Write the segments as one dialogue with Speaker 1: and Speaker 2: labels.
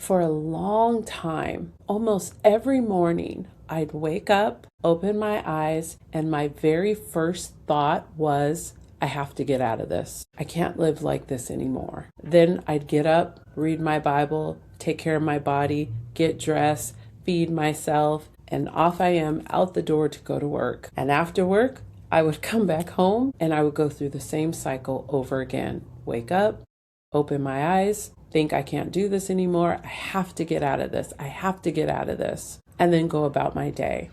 Speaker 1: For a long time, almost every morning, I'd wake up, open my eyes, and my very first thought was, I have to get out of this. I can't live like this anymore. Then I'd get up, read my Bible, take care of my body, get dressed, feed myself, and off I am out the door to go to work. And after work, I would come back home and I would go through the same cycle over again. Wake up, open my eyes, think I can't do this anymore. I have to get out of this. I have to get out of this. And then go about my day.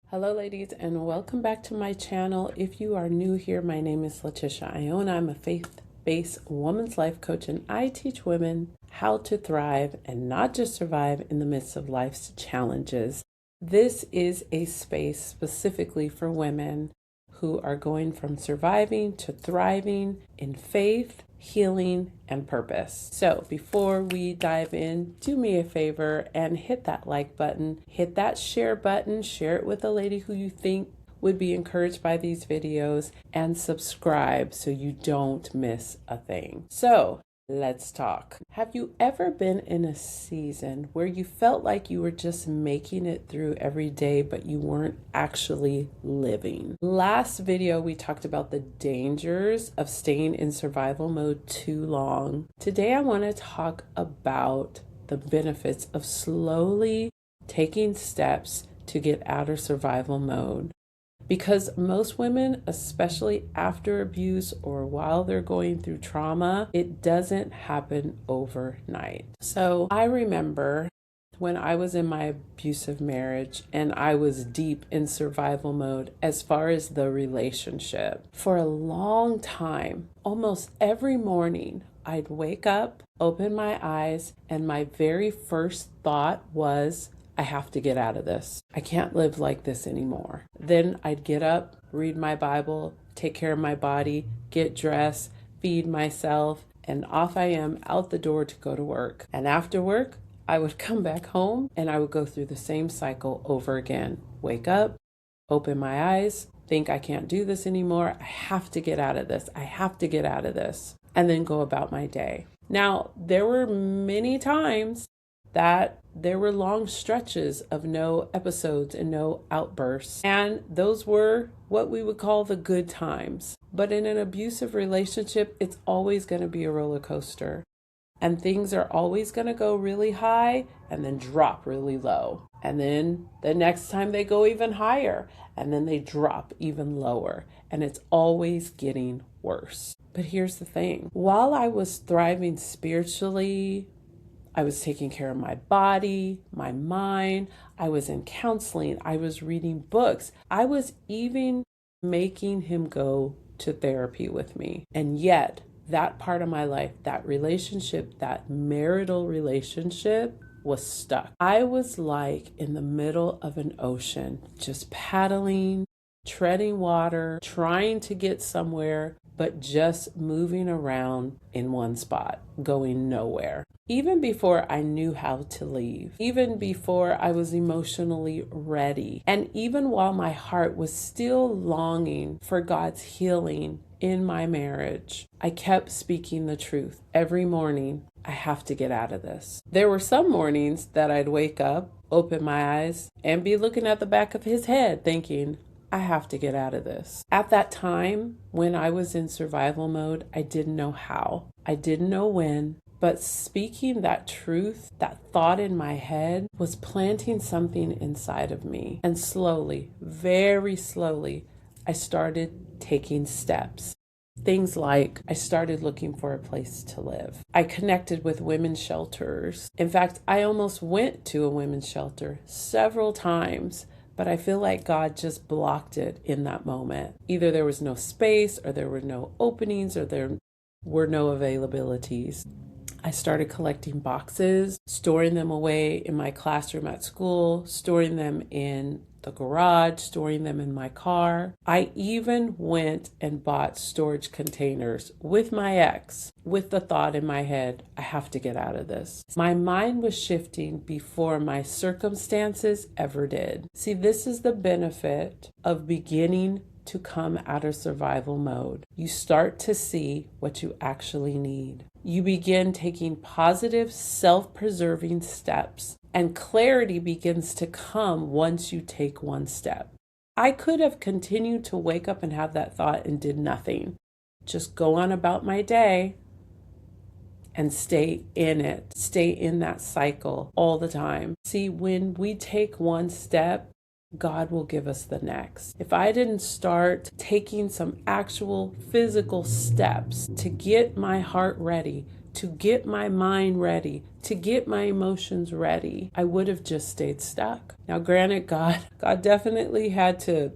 Speaker 1: Hello ladies, and welcome back to my channel. If you are new here, my name is Letitia Iona. I'm a faith-based woman's life coach, and I teach women how to thrive and not just survive in the midst of life's challenges. This is a space specifically for women who are going from surviving to thriving in faith, healing, and purpose. So before we dive in, do me a favor and hit that like button, hit that share button, share it with a lady who you think would be encouraged by these videos, and subscribe so you don't miss a thing. So let's talk. Have you ever been in a season where you felt like you were just making it through every day, but you weren't actually living? Last video, we talked about the dangers of staying in survival mode too long. Today, I want to talk about the benefits of slowly taking steps to get out of survival mode. Because most women, especially after abuse or while they're going through trauma, it doesn't happen overnight. So I remember when I was in my abusive marriage and I was deep in survival mode as far as the relationship. For a long time, almost every morning, I'd wake up, open my eyes, and my very first thought was, I have to get out of this. I can't live like this anymore. Then I'd get up, read my Bible, take care of my body, get dressed, feed myself, and off I am out the door to go to work. And after work, I would come back home and I would go through the same cycle over again. Wake up, open my eyes, think I can't do this anymore. I have to get out of this. I have to get out of this. And then go about my day. Now, there were many times that there were long stretches of no episodes and no outbursts. And those were what we would call the good times. But in an abusive relationship, it's always going to be a roller coaster. And things are always going to go really high and then drop really low. And then the next time they go even higher and then they drop even lower. And it's always getting worse. But here's the thing. While I was thriving spiritually, I was taking care of my body, my mind. I was in counseling. I was reading books. I was even making him go to therapy with me. And yet, that part of my life, that relationship, that marital relationship was stuck. I was like in the middle of an ocean, just paddling, treading water, trying to get somewhere, but just moving around in one spot, going nowhere. Even before I knew how to leave, even before I was emotionally ready, and even while my heart was still longing for God's healing in my marriage, I kept speaking the truth every morning. I have to get out of this. There were some mornings that I'd wake up, open my eyes, and be looking at the back of his head thinking, I have to get out of this. At that time, when I was in survival mode, I didn't know how. I didn't know when. But speaking that truth, that thought in my head was planting something inside of me. And slowly, very slowly, I started taking steps. Things like I started looking for a place to live. I connected with women's shelters. In fact, I almost went to a women's shelter several times, but I feel like God just blocked it in that moment. Either there was no space, or there were no openings, or there were no availabilities. I started collecting boxes, storing them away in my classroom at school, storing them in the garage, storing them in my car. I even went and bought storage containers with my ex, with the thought in my head, I have to get out of this. My mind was shifting before my circumstances ever did. See, this is the benefit of beginning to come out of survival mode. You start to see what you actually need. You begin taking positive, self-preserving steps, and clarity begins to come once you take one step. I could have continued to wake up and have that thought and did nothing. Just go on about my day and stay in it. Stay in that cycle all the time. See, when we take one step, God will give us the next. If I didn't start taking some actual physical steps to get my heart ready, to get my mind ready, to get my emotions ready, I would have just stayed stuck. Now, granted, God definitely had to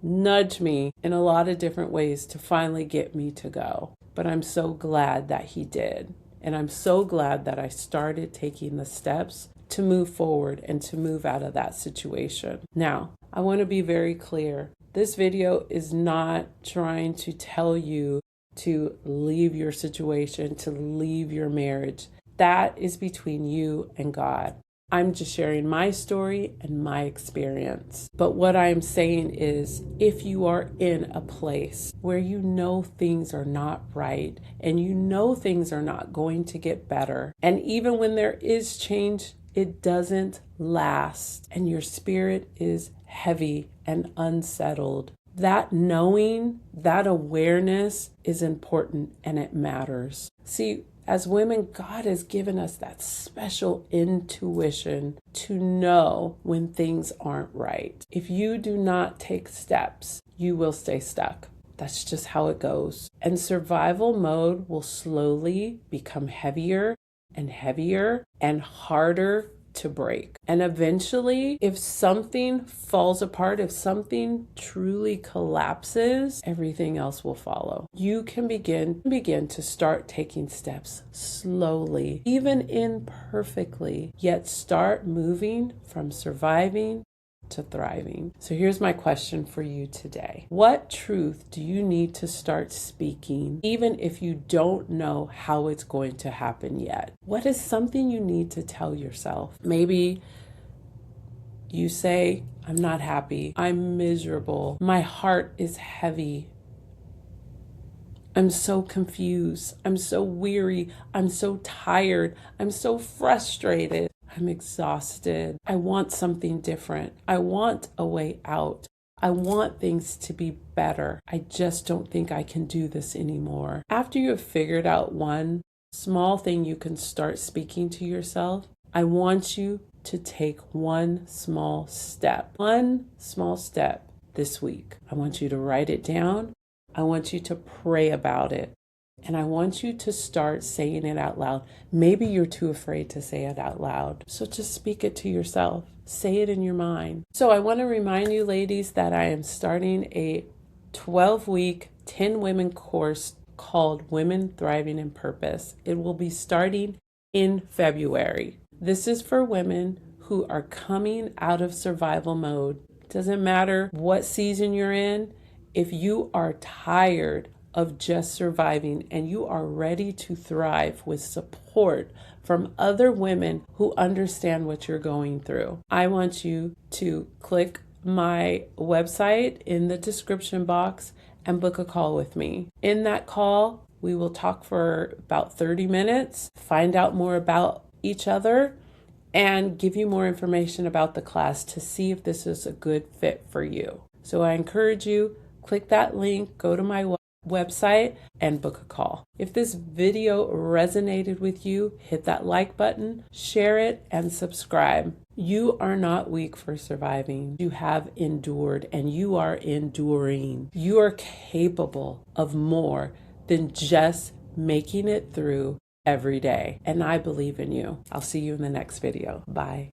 Speaker 1: nudge me in a lot of different ways to finally get me to go. But I'm so glad that He did. And I'm so glad that I started taking the steps to move forward and to move out of that situation. Now, I want to be very clear. This video is not trying to tell you to leave your situation, to leave your marriage. That is between you and God. I'm just sharing my story and my experience. But what I'm saying is, if you are in a place where you know things are not right and you know things are not going to get better, and even when there is change, it doesn't last, and your spirit is heavy and unsettled, that knowing, that awareness is important and it matters. See, as women, God has given us that special intuition to know when things aren't right. If you do not take steps, you will stay stuck. That's just how it goes. And survival mode will slowly become heavier and heavier and harder to break. And eventually, if something falls apart, if something truly collapses, everything else will follow. You can begin to start taking steps slowly, even imperfectly, yet start moving from surviving to thriving. So here's my question for you today. What truth do you need to start speaking, even if you don't know how it's going to happen yet? What is something you need to tell yourself? Maybe you say, I'm not happy. I'm miserable. My heart is heavy. I'm so confused. I'm so weary. I'm so tired. I'm so frustrated. I'm exhausted. I want something different. I want a way out. I want things to be better. I just don't think I can do this anymore. After you have figured out one small thing you can start speaking to yourself, I want you to take one small step this week. I want you to write it down. I want you to pray about it. And I want you to start saying it out loud. Maybe you're too afraid to say it out loud. So just speak it to yourself. Say it in your mind. So I want to remind you, ladies, that I am starting a 12-week, 10-women course called Women Thriving in Purpose. It will be starting in February. This is for women who are coming out of survival mode. It doesn't matter what season you're in. If you are tired of just surviving and you are ready to thrive with support from other women who understand what you're going through, I want you to click my website in the description box and book a call with me. In that call, we will talk for about 30 minutes, find out more about each other, and give you more information about the class to see if this is a good fit for you. So I encourage you, click that link, go to my website and book a call. If this video resonated with you, hit that like button, share it, and subscribe. You are not weak for surviving. You have endured and you are enduring. You are capable of more than just making it through every day. And I believe in you. I'll see you in the next video. Bye.